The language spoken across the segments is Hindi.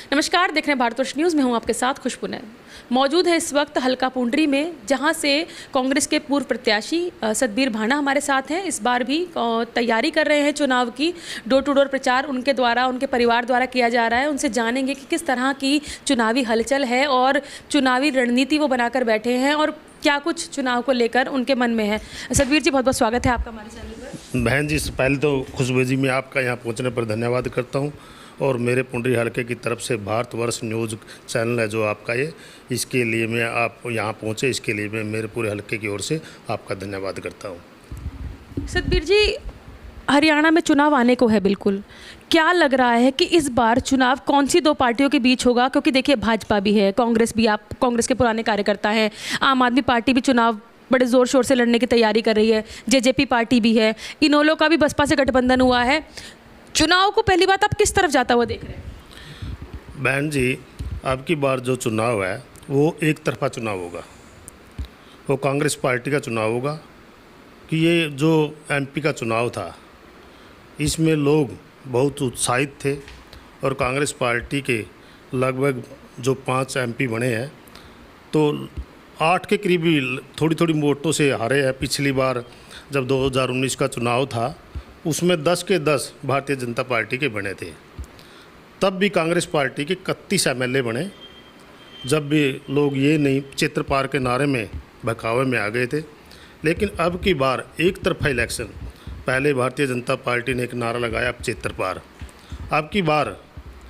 नमस्कार, देख रहे हैं भारतवर्ष न्यूज़ में हूं आपके साथ खुशबू नैन। मौजूद है इस वक्त हल्का पुंडरी में, जहां से कांग्रेस के पूर्व प्रत्याशी सतबीर भाना हमारे साथ हैं। इस बार भी तैयारी कर रहे हैं चुनाव की। डोर टू डोर प्रचार उनके द्वारा, उनके परिवार द्वारा किया जा रहा है। उनसे जानेंगे कि किस तरह की चुनावी हलचल है और चुनावी रणनीति वो बनाकर बैठे हैं और क्या कुछ चुनाव को लेकर उनके मन में है। सतबीर जी, बहुत बहुत स्वागत है आपका हमारे चैनल पर। बहन जी, पहले तो खुशबू जी मैं आपका यहाँ पहुँचने पर धन्यवाद करता हूँ और मेरे पुंडरी हलके की तरफ से भारतवर्ष न्यूज़ चैनल है जो आपका ये, इसके लिए मैं आप यहाँ पहुँचे, इसके लिए मैं मेरे पूरे हलके की ओर से आपका धन्यवाद करता हूँ। सतबीर जी, हरियाणा में चुनाव आने को है बिल्कुल, क्या लग रहा है कि इस बार चुनाव कौन सी दो पार्टियों के बीच होगा? क्योंकि देखिए, भाजपा भी है, कांग्रेस भी, आप कांग्रेस के पुराने कार्यकर्ता हैं, आम आदमी पार्टी भी चुनाव बड़े ज़ोर शोर से लड़ने की तैयारी कर रही है, जेजेपी पार्टी भी है, इनेलो का भी बसपा से गठबंधन हुआ है। चुनाव को पहली बात आप किस तरफ जाता हुआ देख रहे हैं? बहन जी, अब की बार जो चुनाव है वो एक तरफा चुनाव होगा, वो कांग्रेस पार्टी का चुनाव होगा। कि ये जो एमपी का चुनाव था, इसमें लोग बहुत उत्साहित थे और कांग्रेस पार्टी के लगभग जो 5 एमपी बने हैं तो 8 के करीबी थोड़ी थोड़ी वोटों से हारे हैं। पिछली बार जब 2019 का चुनाव था उसमें 10 के 10 भारतीय जनता पार्टी के बने थे। तब भी कांग्रेस पार्टी के 31 एमएलए बने, जब भी लोग ये नहीं क्षेत्र पार के नारे में बहकावे में आ गए थे। लेकिन अब की बार एक तरफा इलेक्शन, पहले भारतीय जनता पार्टी ने एक नारा लगाया क्षेत्र पार, अब की बार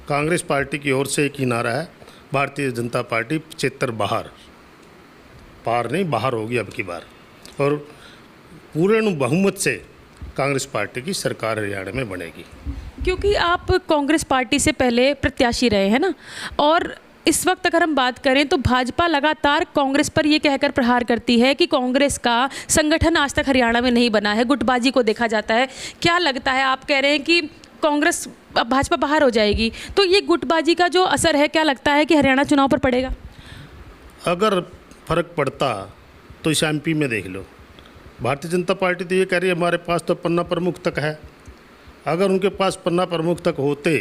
कांग्रेस पार्टी की ओर से एक ही नारा है, भारतीय जनता पार्टी क्षेत्र बाहर, पार नहीं बाहर होगी अब की बार। और पूर्ण बहुमत से कांग्रेस पार्टी की सरकार हरियाणा में बनेगी। क्योंकि आप कांग्रेस पार्टी से पहले प्रत्याशी रहे हैं ना, और इस वक्त अगर हम बात करें तो भाजपा लगातार कांग्रेस पर ये कहकर प्रहार करती है कि कांग्रेस का संगठन आज तक हरियाणा में नहीं बना है, गुटबाजी को देखा जाता है। क्या लगता है, आप कह रहे हैं कि कांग्रेस भाजपा बाहर हो जाएगी, तो ये गुटबाजी का जो असर है, क्या लगता है कि हरियाणा चुनाव पर पड़ेगा? अगर फर्क पड़ता तो इस एमपी में देख लो, भारतीय जनता पार्टी तो ये कह रही है हमारे पास तो पन्ना प्रमुख तक है। अगर उनके पास पन्ना प्रमुख तक होते,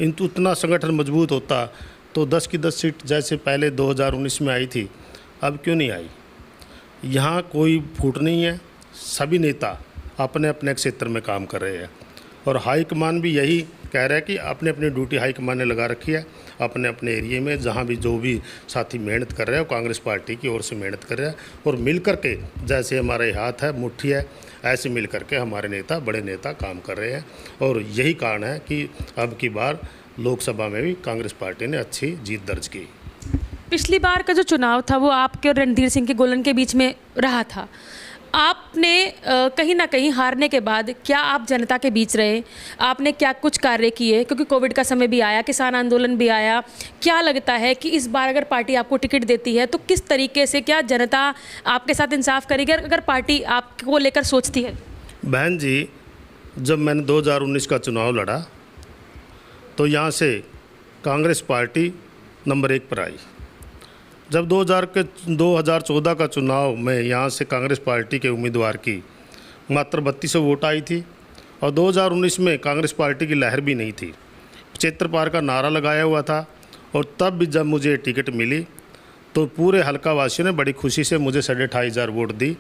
इंतु उतना संगठन मजबूत होता तो 10 की 10 सीट जैसे पहले 2019 में आई थी, अब क्यों नहीं आई? यहाँ कोई फूट नहीं है, सभी नेता अपने अपने क्षेत्र में काम कर रहे हैं और हाईकमान भी यही कह रहा है कि अपने अपनी ड्यूटी हाईकमान ने लगा रखी है अपने अपने एरिए में। जहाँ भी जो भी साथी मेहनत कर रहे हैं, कांग्रेस पार्टी की ओर से मेहनत कर रहे हैं और मिल कर के, जैसे हमारे हाथ है मुट्ठी है, ऐसे मिल कर के हमारे नेता, बड़े नेता काम कर रहे हैं। और यही कारण है कि अब की बार लोकसभा में भी कांग्रेस पार्टी ने अच्छी जीत दर्ज की। पिछली बार का जो चुनाव था वो आपके और रणधीर सिंह के गोलन के बीच में रहा था। आपने कहीं ना कहीं हारने के बाद क्या आप जनता के बीच रहे? आपने क्या कुछ कार्य किए? क्योंकि कोविड का समय भी आया, किसान आंदोलन भी आया। क्या लगता है कि इस बार अगर पार्टी आपको टिकट देती है तो किस तरीके से, क्या जनता आपके साथ इंसाफ करेगी अगर पार्टी आपको लेकर सोचती है? बहन जी, जब मैंने 2019 का चुनाव लड़ा तो यहाँ से कांग्रेस पार्टी नंबर 1 पर आई। जब 2014 का चुनाव में यहाँ से कांग्रेस पार्टी के उम्मीदवार की मात्र 3200 वोट आई थी और 2019 में कांग्रेस पार्टी की लहर भी नहीं थी, क्षेत्र पार का नारा लगाया हुआ था। और तब भी जब मुझे टिकट मिली तो पूरे हल्का वासियों ने बड़ी खुशी से मुझे 25,500 वोट दी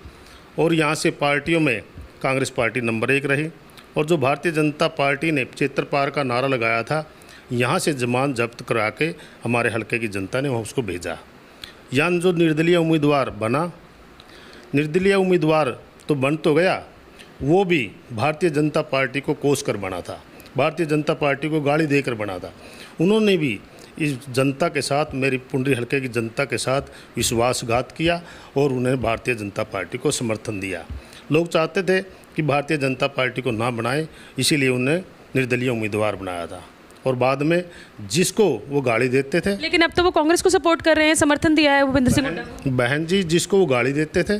और यहाँ से पार्टियों में कांग्रेस पार्टी नंबर 1 रही। और जो भारतीय जनता पार्टी ने क्षेत्र पार का नारा लगाया था, यहाँ से जमानत जब्त करा के हमारे हल्के की जनता ने उसको भेजा। यानी जो निर्दलीय उम्मीदवार बना, निर्दलीय उम्मीदवार तो बन तो गया, वो भी भारतीय जनता पार्टी को कोस कर बना था, भारतीय जनता पार्टी को गाली देकर बना था। उन्होंने भी इस जनता के साथ, मेरी पुंडरी हल्के की जनता के साथ विश्वासघात किया और उन्हें भारतीय जनता पार्टी को समर्थन दिया। लोग चाहते थे कि भारतीय जनता पार्टी को ना बनाए, इसीलिए उन्हें निर्दलीय उम्मीदवार बनाया था और बाद में जिसको वो गाली देते थे। लेकिन अब तो वो कांग्रेस को सपोर्ट कर रहे हैं, समर्थन दिया है भूपेंद्र सिंह हुड्डा को। बहन जी, जिसको वो गाली देते थे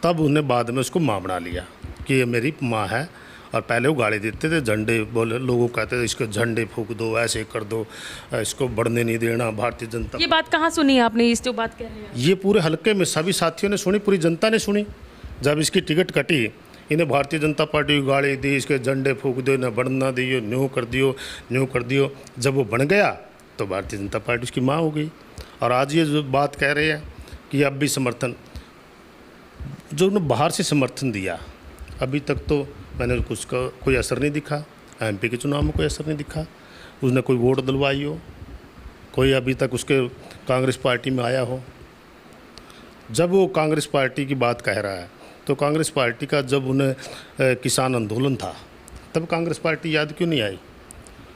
तब उन्हें बाद में उसको माँ बना लिया कि ये मेरी माँ है। और पहले वो गाली देते थे, झंडे बोले, लोगों कहते थे इसको झंडे फूंक दो, ऐसे कर दो, इसको बढ़ने नहीं देना भारतीय जनता। ये बात कहाँ सुनी आपने, इस जो बात कह रहे हैं? ये पूरे हल्के में सभी साथियों ने सुनी, पूरी जनता ने सुनी। जब इसकी टिकट कटी, इन्हें भारतीय जनता पार्टी की गाली दी, इसके झंडे फूंक दो, न बढ़ना दियो, न्यू कर दियो, न्यू कर दियो। जब वो बन गया तो भारतीय जनता पार्टी उसकी माँ हो गई। और आज ये जो बात कह रहे हैं कि अब भी समर्थन, जो उन्होंने बाहर से समर्थन दिया, अभी तक तो मैंने उसका कोई असर नहीं दिखा। एमपी के चुनाव में कोई असर नहीं दिखा, उसने कोई वोट दिलवाई हो, कोई अभी तक उसके कांग्रेस पार्टी में आया हो। जब वो कांग्रेस पार्टी की बात कह रहा है तो कांग्रेस पार्टी का जब उन्हें किसान आंदोलन था तब कांग्रेस पार्टी याद क्यों नहीं आई?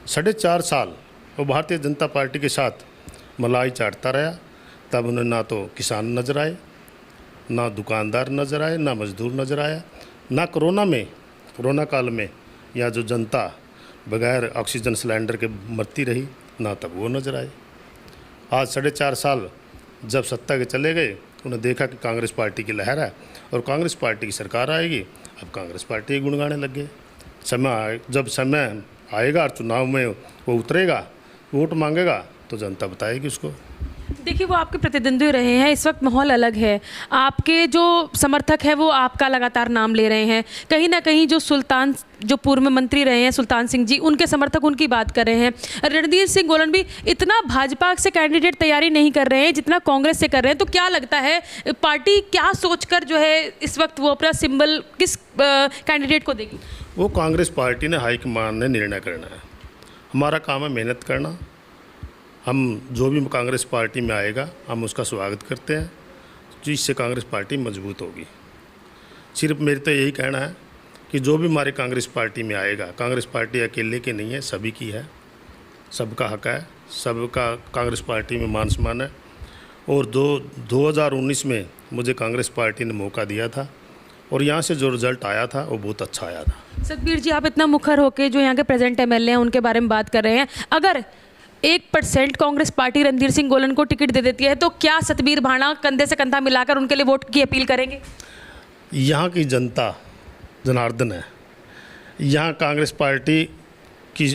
4.5 साल वो भारतीय जनता पार्टी के साथ मलाई चाटता रहा, तब उन्हें ना तो किसान नज़र आए, ना दुकानदार नज़र आए, ना मजदूर नज़र आया, ना कोरोना काल में यहाँ जो जनता बगैर ऑक्सीजन सिलेंडर के मरती रही, ना तब वो नज़र आए। आज 4.5 साल जब सत्ता के चले गए, उन्हें देखा कि कांग्रेस पार्टी की लहर है और कांग्रेस पार्टी की सरकार आएगी, अब कांग्रेस पार्टी के गुण गाने लग गए। जब समय आएगा और चुनाव में वो उतरेगा, वोट मांगेगा, तो जनता बताएगी उसको। देखिए, वो आपके प्रतिद्वंदी रहे हैं, इस वक्त माहौल अलग है। आपके जो समर्थक हैं वो आपका लगातार नाम ले रहे हैं। कहीं ना कहीं जो पूर्व मंत्री रहे हैं सुल्तान सिंह जी, उनके समर्थक उनकी बात कर रहे हैं। रणधीर सिंह गोलन भी इतना भाजपा से कैंडिडेट तैयारी नहीं कर रहे हैं जितना कांग्रेस से कर रहे हैं। तो क्या लगता है पार्टी क्या सोचकर जो है इस वक्त वो अपना सिंबल किस कैंडिडेट को देगी? वो कांग्रेस पार्टी ने हाईकमान ने निर्णय करना है। हमारा काम है मेहनत करना। हम जो भी कांग्रेस पार्टी में आएगा हम उसका स्वागत करते हैं, जिससे कांग्रेस पार्टी मजबूत होगी। सिर्फ मेरे तो यही कहना है कि जो भी हमारे कांग्रेस पार्टी में आएगा, कांग्रेस पार्टी अकेले की नहीं है, सभी की है, सबका हक है, सबका कांग्रेस पार्टी में मान सम्मान है। और 2019 में मुझे कांग्रेस पार्टी ने मौका दिया था और यहाँ से जो रिज़ल्ट आया था वो बहुत अच्छा आया था। सतबीर जी, आप इतना मुखर होकर जो यहाँ के प्रेजेंट एमएलए हैं उनके बारे में बात कर रहे हैं, अगर 1% कांग्रेस पार्टी रणधीर सिंह गोलन को टिकट दे देती है तो क्या सतबीर भाणा कंधे से कंधा मिलाकर उनके लिए वोट की अपील करेंगे? यहाँ की जनता जनार्दन है। यहाँ कांग्रेस पार्टी की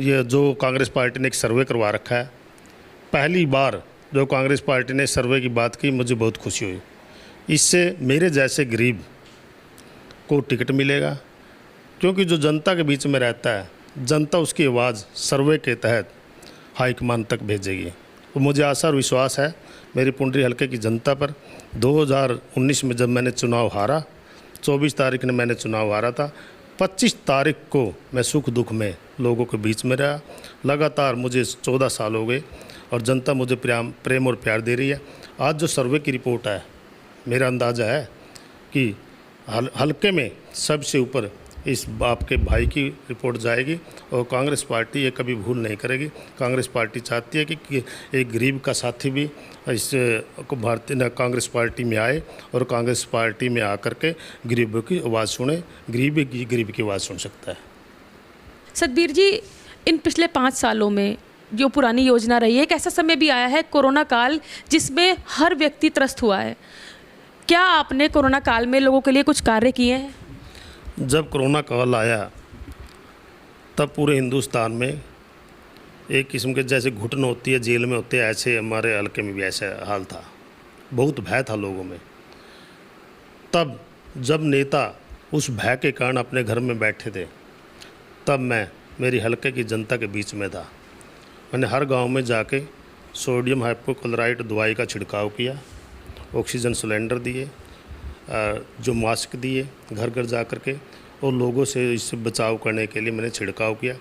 ये जो कांग्रेस पार्टी ने एक सर्वे करवा रखा है, पहली बार जो कांग्रेस पार्टी ने सर्वे की बात की, मुझे बहुत खुशी हुई। इससे मेरे जैसे गरीब को टिकट मिलेगा, क्योंकि जो जनता के बीच में रहता है, जनता उसकी आवाज़ सर्वे के तहत हाईकमान तक भेजेगी। तो मुझे आशा और विश्वास है मेरी पुंडरी हलके की जनता पर। 2019 में जब मैंने चुनाव हारा, 24 तारीख ने मैंने चुनाव हारा था, 25 तारीख को मैं सुख दुख में लोगों के बीच में रहा। लगातार मुझे 14 साल हो गए और जनता मुझे प्रेम और प्यार दे रही है। आज जो सर्वे की रिपोर्ट है, मेरा अंदाज़ा है कि हलके में सबसे ऊपर इस आपके भाई की रिपोर्ट जाएगी और कांग्रेस पार्टी ये कभी भूल नहीं करेगी। कांग्रेस पार्टी चाहती है कि एक गरीब का साथी भी इस भारतीय कांग्रेस पार्टी में आए और कांग्रेस पार्टी में आकर के गरीबों की आवाज़ सुने। गरीब की आवाज़ सुन सकता है। सतबीर जी, इन पिछले 5 सालों में जो पुरानी योजना रही है, एक ऐसा समय भी आया है कोरोना काल जिसमें हर व्यक्ति त्रस्त हुआ है। क्या आपने कोरोना काल में लोगों के लिए कुछ कार्य किए हैं? जब कोरोना काल आया तब पूरे हिंदुस्तान में एक किस्म के जैसे घुटन होती है, जेल में होते हैं, ऐसे हमारे हलके में भी ऐसा हाल था। बहुत भय था लोगों में। तब जब नेता उस भय के कारण अपने घर में बैठे थे, तब मैं मेरी हलके की जनता के बीच में था। मैंने हर गांव में जाके सोडियम हाइपोक्लोराइट दवाई का छिड़काव किया, ऑक्सीजन सिलेंडर दिए, जो मास्क दिए घर घर जा कर के, और लोगों से इससे बचाव करने के लिए मैंने छिड़काव किया।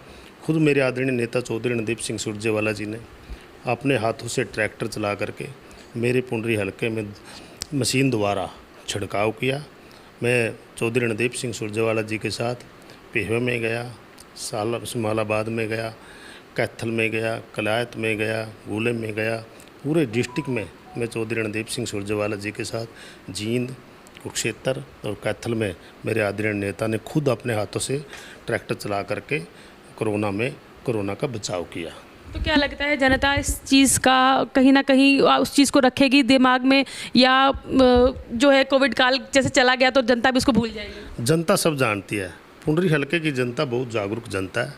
खुद मेरे आदरणीय नेता चौधरी रणदीप सिंह सुरजेवाला जी ने अपने हाथों से ट्रैक्टर चला करके मेरे पुंडरी हलके में मशीन द्वारा छिड़काव किया। मैं चौधरी रणदीप सिंह सुरजेवाला जी के साथ पेहवे में गया, समालाबाद में गया, कैथल में गया, कलायत में गया, गूले में गया। पूरे डिस्ट्रिक्ट में मैं चौधरी रणदीप सिंह सुरजेवाला जी के साथ जींद, कुरुक्षेत्र और कैथल में मेरे आदरणीय नेता ने खुद अपने हाथों से ट्रैक्टर चला करके कोरोना का बचाव किया। तो क्या लगता है जनता इस चीज़ का कहीं ना कहीं उस चीज़ को रखेगी दिमाग में, या जो है कोविड काल जैसे चला गया तो जनता भी उसको भूल जाएगी? जनता सब जानती है। पुंडरी हलके की जनता बहुत जागरूक जनता है।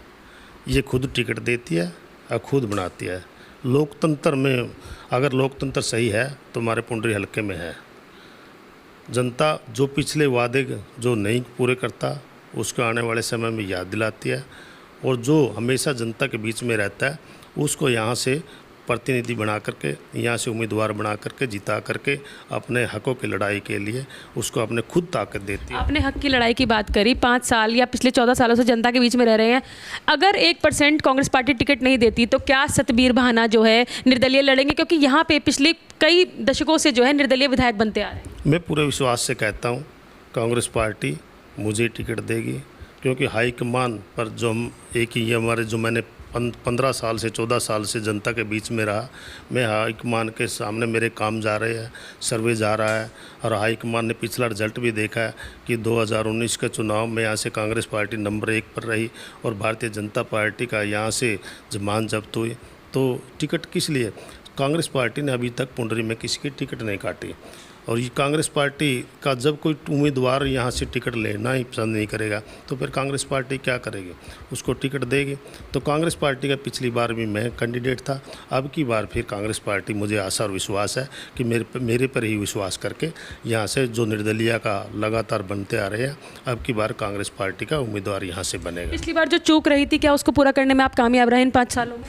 ये खुद टिकट देती है और खुद बनाती है। लोकतंत्र में अगर लोकतंत्र सही है तो हमारे पुंडरी हलके में है। जनता जो पिछले वादे जो नहीं पूरे करता उसको आने वाले समय में याद दिलाती है, और जो हमेशा जनता के बीच में रहता है उसको यहाँ से प्रतिनिधि बना करके, यहाँ से उम्मीदवार बना करके, जिता करके अपने हकों की लड़ाई के लिए उसको अपने खुद ताकत देती है। आपने हक की लड़ाई की बात करी, 5 साल या पिछले 14 सालों से जनता के बीच में रह रहे हैं। अगर 1% कांग्रेस पार्टी टिकट नहीं देती तो क्या सतबीर भाना जो है निर्दलीय लड़ेंगे? क्योंकि यहाँ पे पिछले कई दशकों से जो है निर्दलीय विधायक बनते आ रहे हैं। मैं पूरे विश्वास से कहता हूँ कांग्रेस पार्टी मुझे टिकट देगी, क्योंकि हाईकमान पर जो हम एक ही हमारे जो मैंने 15 साल से 14 साल से जनता के बीच में रहा, मैं हाईकमान के सामने मेरे काम जा रहे हैं, सर्वे जा रहा है, और हाईकमान ने पिछला रिजल्ट भी देखा है कि 2019 के चुनाव में यहाँ से कांग्रेस पार्टी नंबर 1 पर रही और भारतीय जनता पार्टी का यहाँ से जमान जब्त हुई। तो टिकट किस लिए? कांग्रेस पार्टी ने अभी तक पुंडरी में किसी की टिकट नहीं काटी, और ये कांग्रेस पार्टी का जब कोई उम्मीदवार यहाँ से टिकट लेना ही पसंद नहीं करेगा तो फिर कांग्रेस पार्टी क्या करेगी? उसको टिकट देगी। तो कांग्रेस पार्टी का पिछली बार भी मैं कैंडिडेट था, अब की बार फिर कांग्रेस पार्टी, मुझे आशा और विश्वास है कि मेरे पर ही विश्वास करके यहाँ से जो निर्दलीय का लगातार बनते आ रहे हैं, अब की बार कांग्रेस पार्टी का उम्मीदवार यहाँ से बनेगा। पिछली बार जो चूक रही थी, क्या उसको पूरा करने में आप कामयाब रहे इन 5 सालों में?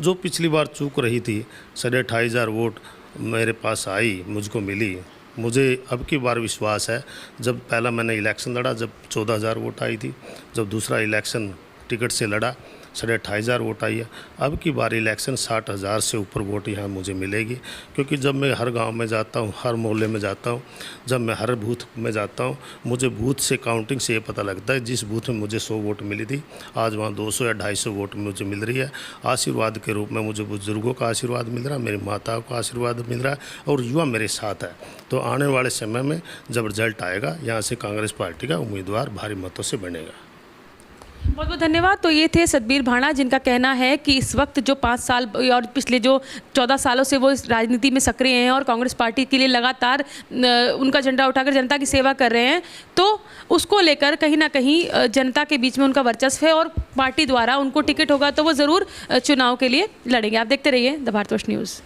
जो पिछली बार चूक रही थी, 28,500 वोट मेरे पास आई, मुझको मिली। मुझे अब की बार विश्वास है, जब पहला मैंने इलेक्शन लड़ा जब 14,000 वोट आई थी, जब दूसरा इलेक्शन टिकट से लड़ा 28,500 वोट आई है। अब की बार इलेक्शन 60,000 से ऊपर वोट यहाँ मुझे मिलेगी, क्योंकि जब मैं हर गांव में जाता हूँ, हर मोहल्ले में जाता हूँ, जब मैं हर बूथ में जाता हूँ, मुझे बूथ से काउंटिंग से ये पता लगता है जिस बूथ में मुझे 100 वोट मिली थी, आज वहाँ 200 या 250 वोट मुझे मिल रही है। आशीर्वाद के रूप में मुझे बुजुर्गों का आशीर्वाद मिल रहा है, मेरी माताओं का आशीर्वाद मिल रहा है, और युवा मेरे साथ है। तो आने वाले समय में जब रिजल्ट आएगा, यहाँ से कांग्रेस पार्टी का उम्मीदवार भारी मतों से बनेगा। बहुत बहुत धन्यवाद। तो ये थे सतबीर भाना, जिनका कहना है कि इस वक्त जो 5 साल और पिछले जो 14 सालों से वो इस राजनीति में सक्रिय हैं और कांग्रेस पार्टी के लिए लगातार उनका झंडा उठाकर जनता की सेवा कर रहे हैं, तो उसको लेकर कहीं ना कहीं जनता के बीच में उनका वर्चस्व है और पार्टी द्वारा उनको टिकट होगा तो वो ज़रूर चुनाव के लिए लड़ेंगे। आप देखते रहिए द भारतवर्ष न्यूज़।